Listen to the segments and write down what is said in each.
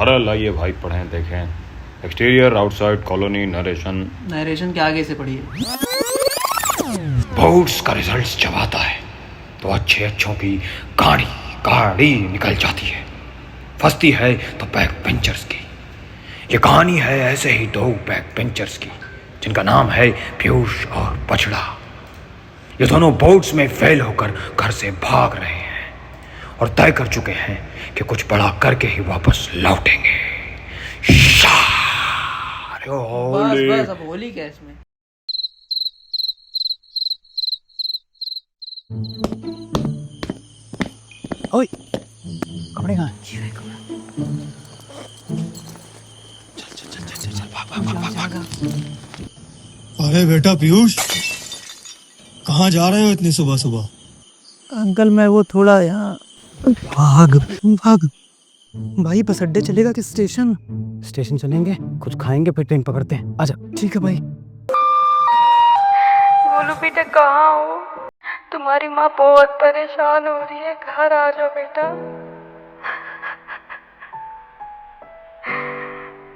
अरे लाइए भाई, पढ़ें देखें। एक्सटीरियर आउटसाइड कॉलोनी नरेशन के आगे से पढ़िए। बोर्ड्स का रिजल्ट जब आता है तो अच्छे अच्छों की गाड़ी गाड़ी निकल जाती है। फंसती है तो बैक बेंचर्स की। ये कहानी है ऐसे ही दो बैक बेंचर्स की जिनका नाम है पीयूष और बछड़ा। ये दोनों बोर्ड्स में फेल होकर घर से भाग रहे हैं और तय कर चुके हैं कि कुछ बड़ा करके ही वापस लौटेंगे। बस अब होली क्या इसमें। ओए कपड़े कहाँ हैं? चल भाग। अरे बेटा पीयूष, कहाँ जा रहे हो इतनी सुबह सुबह? अंकल मैं वो थोड़ा यहाँ भाग भाग। भाई बस अड्डे चलेगा कि स्टेशन? स्टेशन चलेंगे, कुछ खाएंगे फिर ट्रेन पकड़ते हैं। आजा। ठीक है भाई। बोलो बेटा कहाँ हो? तुम्हारी माँ बहुत परेशान हो रही है, घर आ जाओ बेटा।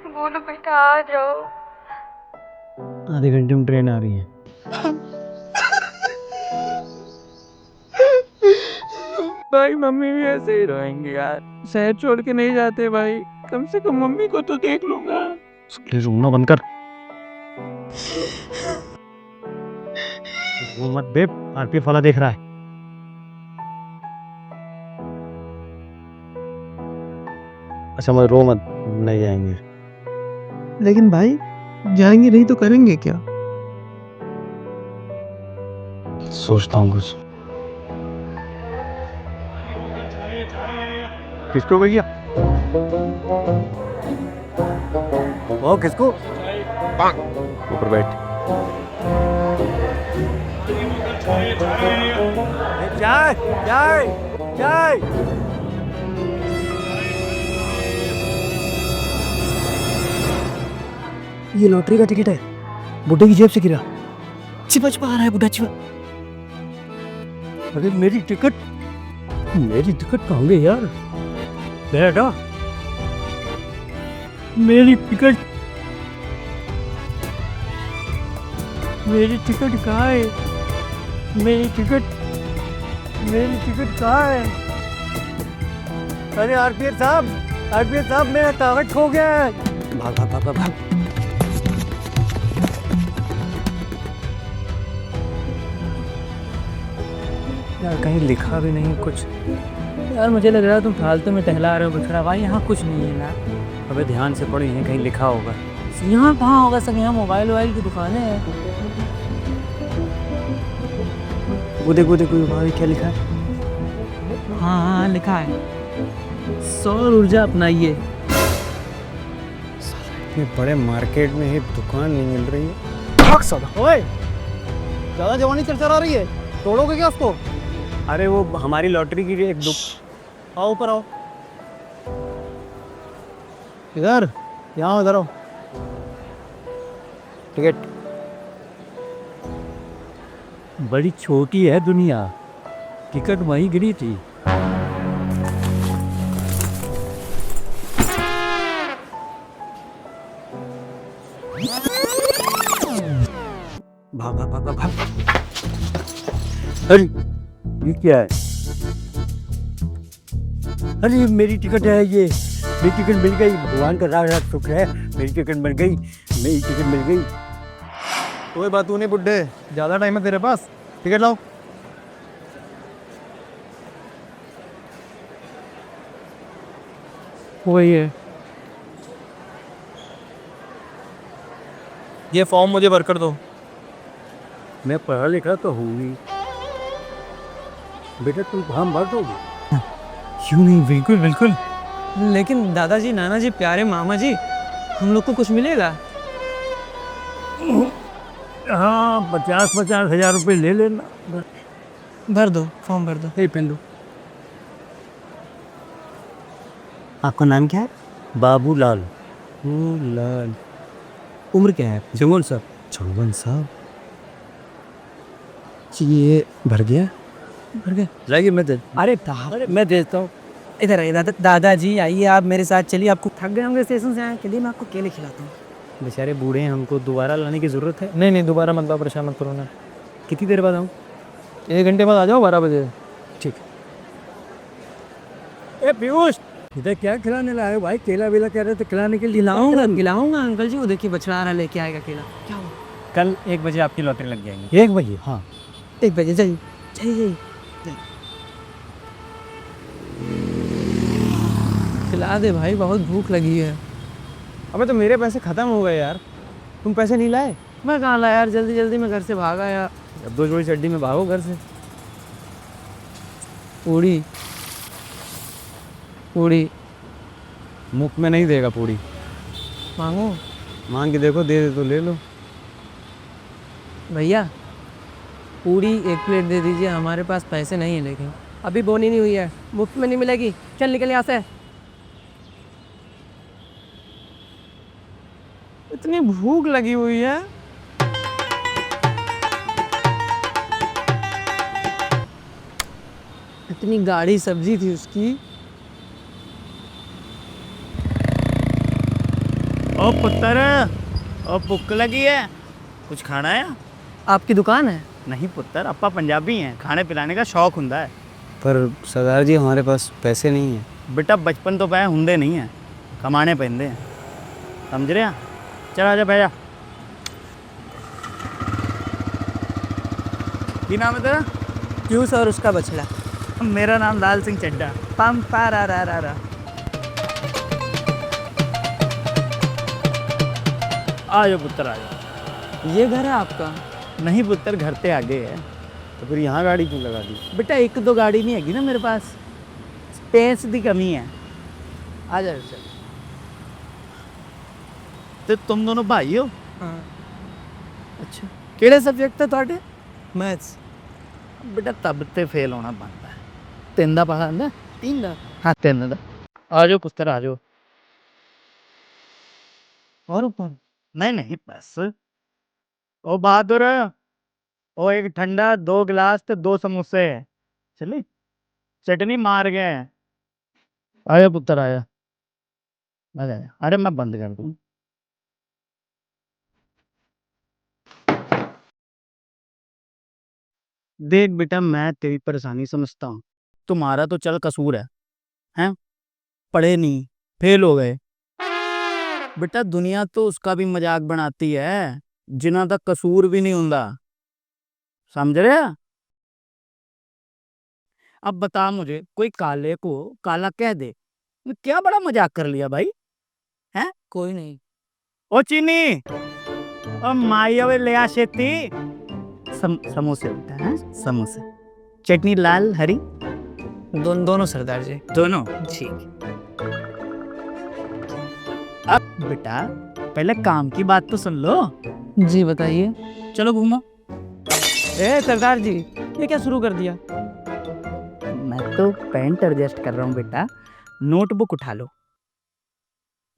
बोलो बेटा आ जाओ। आधे घंटे में ट्रेन आ रही है। भाई मम्मी भी ऐसे ही रोएंगे यार, शहर छोड़ के नहीं जाते भाई। कम से कम मम्मी को तो देख लूंगा। प्लीज रोना बंद कर। वो मत बेब, आरपीएफ वाला देख रहा है। अच्छा मत रो मत, नहीं जाएंगे। लेकिन भाई जाएंगे नहीं तो करेंगे क्या? सोचता हूँ कुछ। किसको भैया? वो किसको? ऊपर बैठ। चाय चाय चाय। ये लॉटरी का टिकट है, बुड्ढे की जेब से गिरा। छिपा छिपा आ रहा है बुड्ढा, छिपा। अरे मेरी टिकट कहाँ गई यार? बेटा मेरी टिकट कहाँ है? मेरी टिकट कहाँ है? अरे आरपीएफ साहब मेरा कागज खो गया है। भाग भाग भाग भाग। यार कहीं लिखा भी नहीं कुछ। यार मुझे लग रहा है तुम फालतू में टहला रहे हो बछड़ा भाई, यहाँ कुछ नहीं है यार। अबे ध्यान से पढ़ो, यहीं कहीं लिखा होगा। यहाँ कहाँ होगा सब, यहाँ मोबाइल की दुकानें हैं। वो देखो भाई क्या लिखा है? हाँ लिखा है, सौर ऊर्जा अपनाइए। इतने बड़े मार्केट में एक दुकान नहीं मिल रही है। भाग साला। ओए ज़्यादा जवानी चला रही है, तोड़ोगे क्या उसको? अरे वो हमारी लॉटरी की एक आओ ऊपर आओ। इधर यहाँ इधर आओ। टिकट बड़ी छोटी है दुनिया, टिकट वहीं गिरी थी। भाग भाग भाग भाग। अरे ये क्या है? अरे मेरी टिकट है ये, मेरी टिकट मिल गई। भगवान का राज राज शुक्र है, मेरी टिकट मिल गई, मेरी टिकट मिल गई। कोई बात नहीं बुड्ढे, ज़्यादा टाइम है तेरे पास, टिकट लाओ। वही है। ये फॉर्म मुझे भर कर दो। मैं पढ़ा लिखा तो हूँ ही बेटा, तुम फॉर्म भर दोगे? क्यों नहीं, बिल्कुल बिल्कुल। लेकिन दादाजी, नाना जी, प्यारे मामा जी, हम लोग को कुछ मिलेगा? हाँ 50-50 हज़ार रुपये ले लेना। भर दो, फॉर्म भर दो। ये पेन दो। आपका नाम क्या है? बाबूलाल। लाल। उम्र क्या है? जमुन साहब। चौवन साहब। ये भर गया? जाइए मैं दे। अरे मैं देता हूँ। इधर आइए दादाजी, आइए आप मेरे साथ चलिए। आपको थक गए होंगे स्टेशन से आए, चलिए मैं आपको केले खिलाता हूँ। बेचारे बूढ़े हैं, हमको दोबारा लाने की ज़रूरत है? नहीं नहीं, दोबारा मत लाओ, परेशान मत करो ना। कितनी देर बाद आऊँ? 1 घंटे बाद आ जाओ, 12 बजे। ठीक। ए पीयूष, इधर क्या खिलाने लाए हो भाई? केला वेला कह रहे थे खिलाने के लिए। खिलाऊंगा अंकल जी, वो देखिए बछड़ा आ रहा लेके आएगा केला। क्या हुआ? कल 1 बजे आपकी लॉटरी लग जाएंगी। 1 बजे? हाँ। 1 बजे जाइए जाइए। खिला दे भाई, बहुत भूख लगी है। अबे तो मेरे पैसे खत्म हो गए यार, तुम पैसे नहीं लाए? मैं कहाँ लाया यार, जल्दी जल्दी मैं घर से भागा यार। अब 2 जोड़ी चड्डी में भागो घर से। पूड़ी पूड़ी मुफ्त में नहीं देगा पूड़ी, मांगो। मांग के देखो, दे दे तो ले लो। भैया पूड़ी 1 प्लेट दे दीजिए, हमारे पास पैसे नहीं है लेकिन। अभी बोनी नहीं हुई है, मुफ्त में नहीं मिलेगी। चल निकल यहाँ से। इतनी भूख लगी हुई है। इतनी गाढ़ी सब्जी थी उसकी। ओ पुत्र, ओ भुख लगी है, कुछ खाना है? आपकी दुकान है? नहीं पुत्र, अपा पंजाबी हैं, खाने पिलाने का शौक हुंदा है। पर सरदार जी हमारे पास पैसे नहीं है। बेटा बचपन तो पै हुंदे नहीं है, कमाने पैंदे हैं, समझ रहे हैं? चल आजा बैठ जा। की नाम है तेरा? जूस और उसका बछड़ा। मेरा नाम लाल सिंह चड्ढा। पम पारा रा रा रा। आ जाओ पुत्र, आ जाओ। ये घर है आपका? नहीं पुत्र, घर से आगे है। तो फिर यहाँ गाड़ी क्यों लगा दी? बेटा 1-2 गाड़ी नहीं हैगी ना मेरे पास, स्पेस की कमी है। आ जाओ चल। तो तुम दोनों भाई हो? हाँ। अच्छा, केड़े सब्जेक्ट थे ਤੁਹਾਡੇ? मैथ्स। बेटा तब ते फेल होना बनता है। 3 दा पता है? 3 दा? हाँ 3 दा। आ जाओ पुत्र, आ जाओ। और ऊपर? नहीं नहीं बस। ओ बहादुर, ओ एक ठंडा, 2 गिलास ते 2 समोसे। चली चटनी मार गए। आया पुत्र, आया। अरे मैं बंद कर दूँ। देख बेटा, मैं तेरी परेशानी समझता हूँ। तुम्हारा तो चल कसूर है, हैं? पढ़े नहीं, फेल हो गए। बेटा दुनिया तो उसका भी मजाक बनाती है जिन्हां दा कसूर भी नहीं हुंदा, समझ रहे? अब बता मुझे, कोई काले को काला कह दे, क्या बड़ा मजाक कर लिया भाई, हैं? कोई नहीं। ओ चीनी, ओ माई अवे ले आ शेती। समोसे बेटा, हैं? समोसे, चटनी लाल हरी? दोनों सरदार जी। दोनों। ठीक। अब बेटा पहले काम की बात तो सुन लो। जी बताइए। चलो घूमो। ए सरदार जी, ये क्या शुरू कर दिया? मैं तो पेंट एडजस्ट कर रहा हूँ बेटा, नोटबुक उठा लो।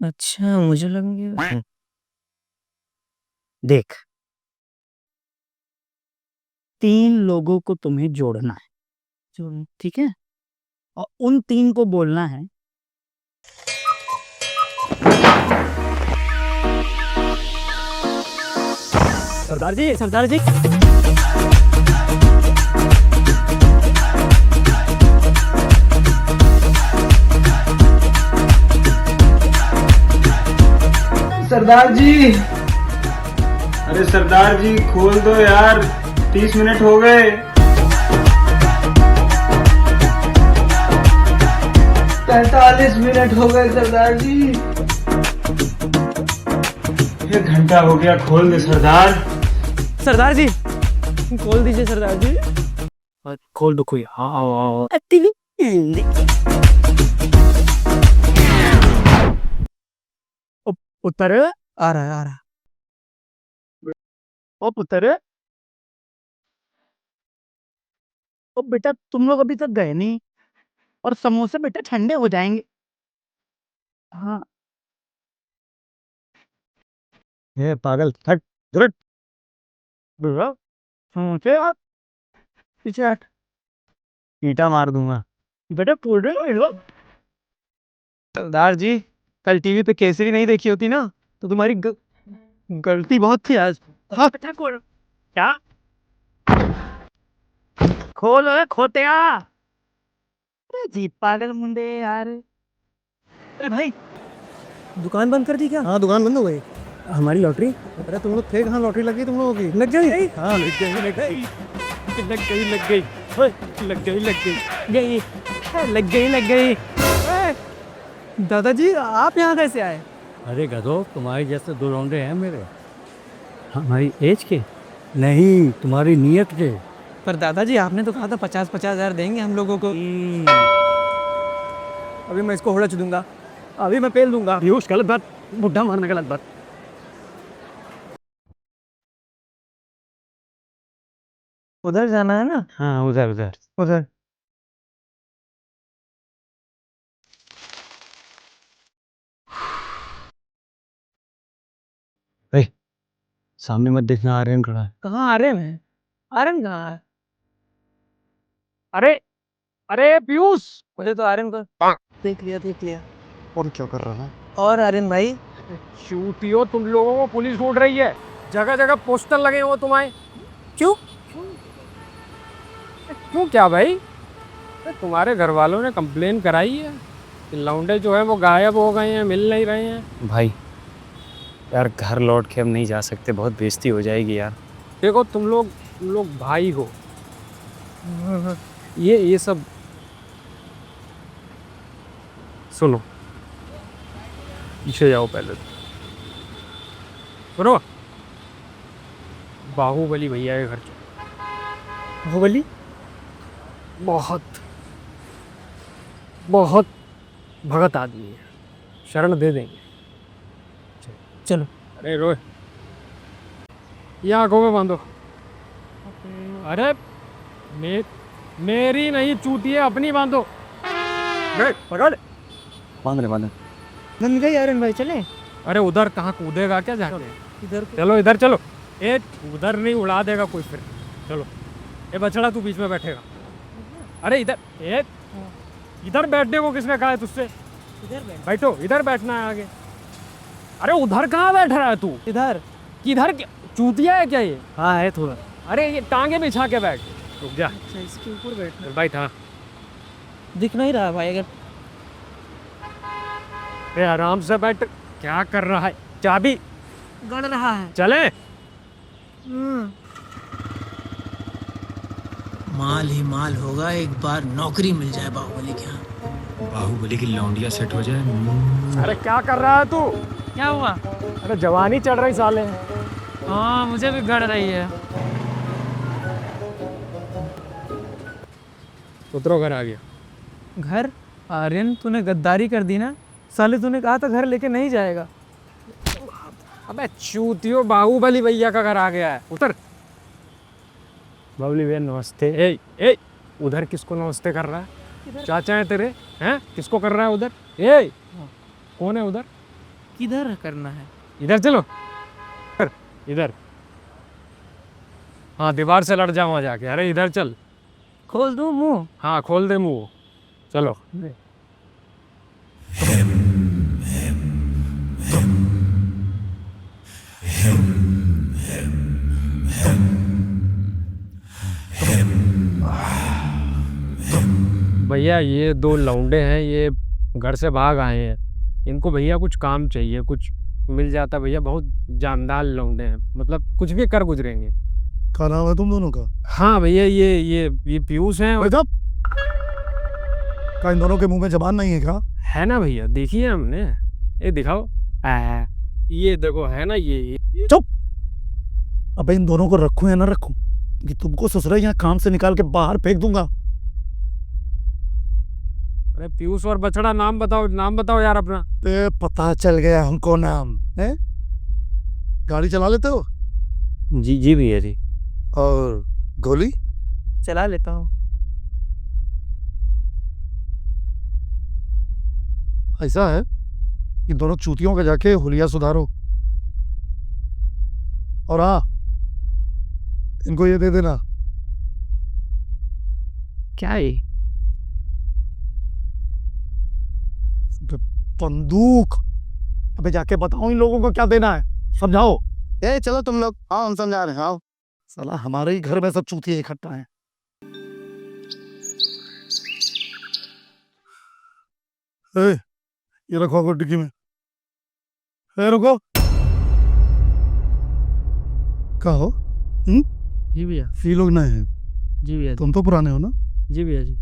अच्छा, मुझे लग गया। देख, 3 लोगों को तुम्हें जोड़ना है, ठीक है? और उन 3 को बोलना है सरदार जी, सरदार जी। सरदार जी, अरे सरदार जी खोल दो यार, 30 मिनट हो गए। 45 मिनट हो गए सरदार जी। 1 घंटा हो गया, खोल दे सरदार। सरदार जी खोल दीजिए सरदार जी। खोल दो कोई। हाँ पुत्र, आ रहा है, आ रहा है। ओ पुत्र, ओ बेटा तुम लोग अभी तक गए नहीं, और समोसे बेटा ठंडे हो जाएंगे। हाँ ये पागल, हट हट। बेटा समोसे आप पीछे हट। ईटा मार दूंगा। बेटा पूरे लो। सरदार जी, कल टीवी पे केसरी नहीं देखी होती ना तो तुम्हारी गलती बहुत थी आज। हाँ क्या खोल ओए खोतेया। अरे जी पागल मुंडे यार। अरे भाई दुकान बंद कर दी क्या? हाँ दुकान बंद हो गई। हमारी लॉटरी? अरे तुम लोग थे कहाँ, लॉटरी लगी तुम लोगों की? लग गई? हाँ लग गई लग गई लग गई लग गई ओए, लग गई लग गई गई लग गई लग गई। दादाजी आप यहाँ कैसे आए? अरे गधो, तुम्हारे जैसे दो लौंडे हैं मेरे। हमारी एज के नहीं, तुम्हारी नीयत के। पर दादाजी आपने तो कहा था 50-50 हजार देंगे हम लोगों को। अभी मैं इसको होड़ा दूंगा, अभी मैं पेल दूंगा। पीयूष गलत बात, बुढ़ा मारना गलत बात। उधर जाना है ना? हाँ उधर उधर। उधर सामने मत देखना, आर्यन खड़ा है। कहाँ आर्यन है? आर्यन कहाँ है? अरे अरे पीयूष, मुझे तो आर्यन को देख लिया। और क्या कर रहा है? और आर्यन भाई चूतियो, तुम लोगों को पुलिस ढूंढ रही है। जगह जगह पोस्टर लगे हो तुम्हारे। क्यों? क्यों क्या भाई? तुम्हारे घर वालों ने कंप्लेन कराई है कि लौंडे जो है वो गायब हो गए हैं, मिल नहीं रहे हैं। भाई यार घर लौट के हम नहीं जा सकते, बहुत बेइज्जती हो जाएगी यार। देखो तुम लोग भाई हो। ये सब सुनो, पीछे जाओ पहले। सुनो, बाहुबली भैया के घर चलो। बाहुबली? बहुत बहुत भगत आदमी है, शरण दे देंगे। चलो। अरे रोए, ये आंखों में बांधो। अरे मेरी नहीं चूती है, अपनी बांधो। पकड़। बांध रहे बांध। बन गई आर्यन भाई, चले। अरे उधर कहाँ कूदेगा क्या जाके? इधर चलो इधर चलो। ए उधर नहीं, उड़ा देगा कोई फिर। चलो ए बछड़ा, तू बीच में बैठेगा। अरे इधर इधर बैठने को किसने कहा है तुझसे? इधर बैठो, इधर बैठना है आगे। अरे उधर कहाँ बैठ रहा है तू? इधर किधर? चूतिया है क्या ये? हाँ है थोड़ा। अरे ये टांगे बिछा के बैठ। रुक जा। अच्छा इसके ऊपर बैठना। चल बैठ। हाँ दिख नहीं रहा भाई अगर। अरे आराम से बैठ। क्या कर रहा है? चाबी गड़ रहा है। चले। माल ही माल होगा, एक बार नौकरी मिल जाए बाहुबली के यहाँ। बाहुबली की लौंडिया सेट हो जाए। अरे क्या कर रहा है तू? क्या हुआ? अरे जवानी चढ़ रही साले। हाँ मुझे भी गड़ रही है। उतरो, घर आ गया। घर? आर्यन तूने गद्दारी कर दी ना साले, तूने कहा था घर लेके नहीं जाएगा। अबे चूतियो, बाहुबली भैया का घर आ गया है। उतर। बाहुबली भैया नमस्ते। ए उधर किसको नमस्ते कर रहा है? चाचा है तेरे? हैं किसको कर रहा है उधर? कौन है उधर? किधर करना है? इधर चलो। इधर। हाँ दीवार से लड़ जा वहाँ जाके। अरे इधर चल। खोल दूँ मुंह? हाँ खोल दे मुंह। चलो। भैया ये दो लौंडे हैं, ये घर से भाग आए हैं। इनको भैया कुछ काम चाहिए, कुछ मिल जाता भैया। बहुत जानदार लौंडे हैं, मतलब कुछ भी कर गुजरेंगे। क्या नाम है तुम दोनों का? हाँ भैया ये पीयूष हैं। भाई साहब, क्या इन दोनों के मुंह में जबान नहीं है क्या? है ना भैया, देखिए हमने। ये दिखाओ। ये देखो, है ना ये। चुप। अबे इन दोनों को रखूं या ना रखूं, कि तुमको ससुराल यहाँ काम से निकाल के बाहर फेंक दूंगा। अरे पीयूष और बछड़ा, नाम बताओ यार अपना। पता चल गया हमको नाम है। गाड़ी चला लेते हो? जी भैया जी। और गोली? चला लेता हूँ। ऐसा है कि दोनों चूतियों का जाके हुलिया सुधारो। और हाँ, इनको ये दे देना। क्या है? बंदूक। अबे जाके बताओ इन लोगों को क्या देना है, समझाओ। ए चलो तुम लोग, हाँ हम समझा रहे हैं, आओ। साला हमारे ही घर में सब चूतिए इकट्ठा हैं। ए, ये रखो अगर डिक्की में। ए रुको, क्या हो? जी भैया। ये लोग नए हैं, जी भैया। तुम तो पुराने हो ना? जी भैया जी।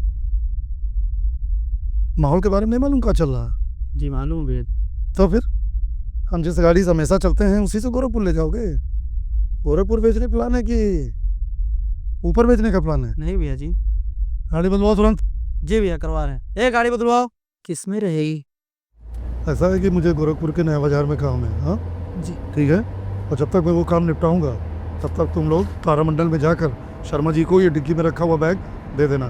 माहौल के बारे में नहीं मालूम क्या चल रहा है? जी मालूम भैया। तो फिर हम जिस गाड़ी से हमेशा चलते हैं उसी से गोरखपुर ले जाओगे? गोरखपुर बेचने प्लान है कि ऊपर बेचने का प्लान है? नहीं भैया जी। गाड़ी बदलवाओ तुरंत। जी भैया करवा रहे हैं। गाड़ी बदलवाओ। किस में रहेगी? ऐसा है कि मुझे गोरखपुर के नया बाजार में काम है। हाँ जी ठीक है, और जब तक मैं वो काम निपटाऊंगा तब तक तुम लोग तारामंडल में जाकर शर्मा जी को ये डिग्गी में रखा हुआ बैग दे देना।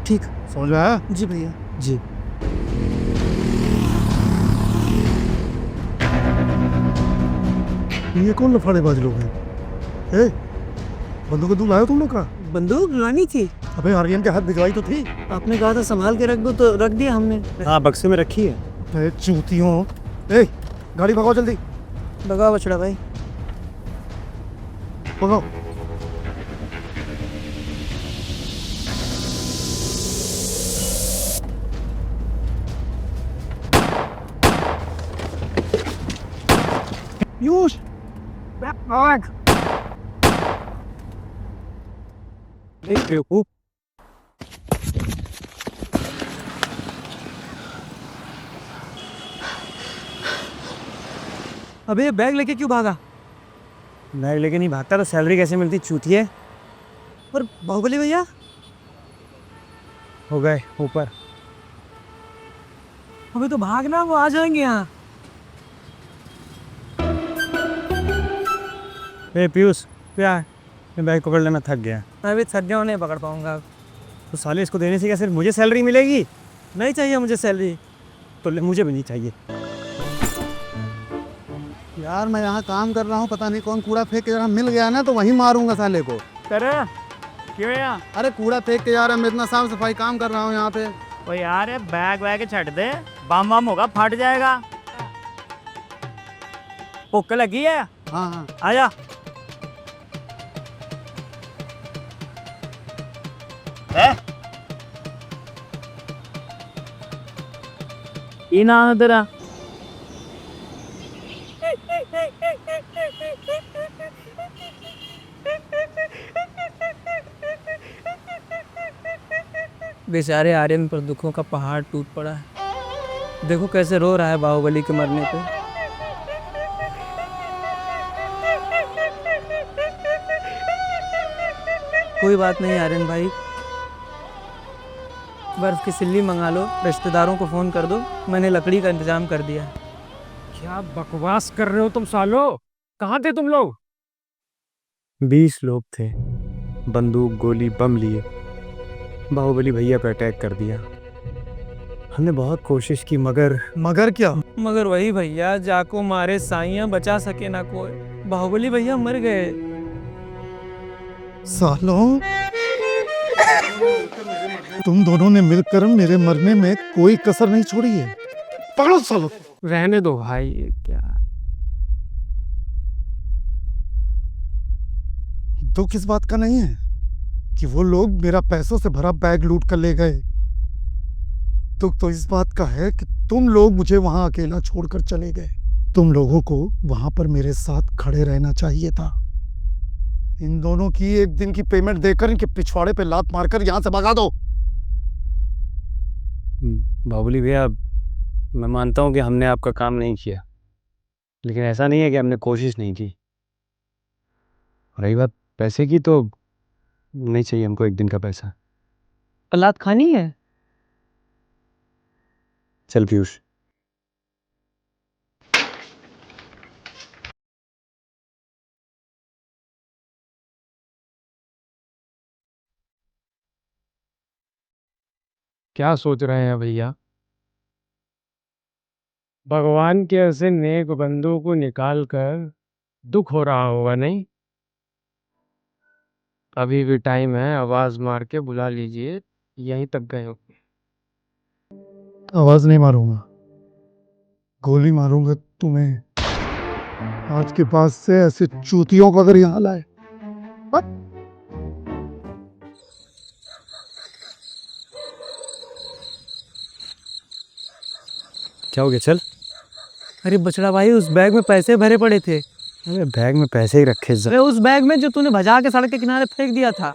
ठीक। समझ में आया? जी भैया जी। ये कौन लफाड़ेबाज लोग हैं? ए, बंदूक लाए हो तुम लोग का? बंदूक लानी थी। अबे आर्यन के हाथ भिजवाई तो थी। आपने कहा था संभाल के रख दो तो रख दिया हमने। हाँ बक्से में रखी है। ए चूतियों, ए गाड़ी भगाओ जल्दी, भगाओ बछड़ा भाई। भगाओ। पीयूष, बेवकूफ। अबे बैग लेके क्यों भागा? बैग लेके नहीं भागता तो सैलरी कैसे मिलती चूतिए? और बाहुबली भैया? हो गए ऊपर। अबे तो भागना, वो आ जाएंगे यहाँ। ए पीयूष क्या है? मैं बैग पकड़ लेना थक गया। मैं भी थक गया, नहीं पकड़ पाऊंगा। तो साले इसको देने से क्या सिर्फ मुझे सैलरी मिलेगी? नहीं चाहिए मुझे सैलरी। तो मुझे भी नहीं चाहिए। यार मैं यहाँ काम कर रहा हूँ, पता नहीं कौन कूड़ा फेंक के जरा मिल गया ना तो वहीं मारूंगा साले को। तेरे क्यों यार? अरे कूड़ा फेंक के यार, मैं इतना साफ सफाई काम कर रहा हूँ यहाँ पे। ओ यार ये बैग वैग छट दे, बम बम होगा फट जाएगा। भुक्क लगी है? हाँ हाँ। आजा। ये नाम है तेरा? बेचारे आर्यन पर दुखों का पहाड़ टूट पड़ा है। देखो कैसे रो रहा है बाहुबली के मरने पे। कोई बात नहीं आर्यन भाई, बर्फ की सिल्ली मंगा लो, रिश्तेदारों को फोन कर दो, मैंने लकड़ी का इंतजाम कर दिया। क्या बकवास कर रहे हो तुम सालो? कहाँ थे तुम लोग? 20 लोग थे, बंदूक गोली बम लिए, बाहुबली भैया पे अटैक कर दिया। हमने बहुत कोशिश की मगर क्या? मगर वही भैया, जाको मारे साइयां बचा सके ना कोई। बाहुबली भैया मर गए। सालों, तुम दोनों ने मिलकर मेरे मरने में कोई कसर नहीं छोड़ी है। पकड़ो सालों। रहने दो भाई, क्या दुख इस बात का नहीं है कि वो लोग मेरा पैसों से भरा बैग लूट कर ले गए। दुख तो इस बात का है कि तुम लोग मुझे वहां अकेला छोड़कर चले गए। तुम लोगों को वहां पर मेरे साथ खड़े रहना चाहिए था। इन दोनों की एक दिन की पेमेंट देकर इनके पिछवाड़े पे लात मारकर यहां से भगा दो। बाहुबली भैया, मैं मानता हूँ कि हमने आपका काम नहीं किया, लेकिन ऐसा नहीं है कि हमने कोशिश नहीं की। रही बात पैसे की, तो नहीं चाहिए हमको एक दिन का पैसा। औलाद खानी है। चल पीयूष। क्या सोच रहे हैं भैया? भगवान के ऐसे नेक बंदों को निकाल कर दुख हो रहा होगा नहीं? अभी भी टाइम है, आवाज मार के बुला लीजिए, यहीं तक गए हो। आवाज नहीं मारूंगा, गोली मारूंगा तुम्हें। आज के पास से ऐसे चूतियों को अगर यहाँ लाए। क्या हो गया? चल। अरे बछड़ा भाई, उस बैग में पैसे भरे पड़े थे। अरे बैग में पैसे ही रखे अरे उस बैग में जो तूने भजा के सड़क के किनारे फेंक दिया था।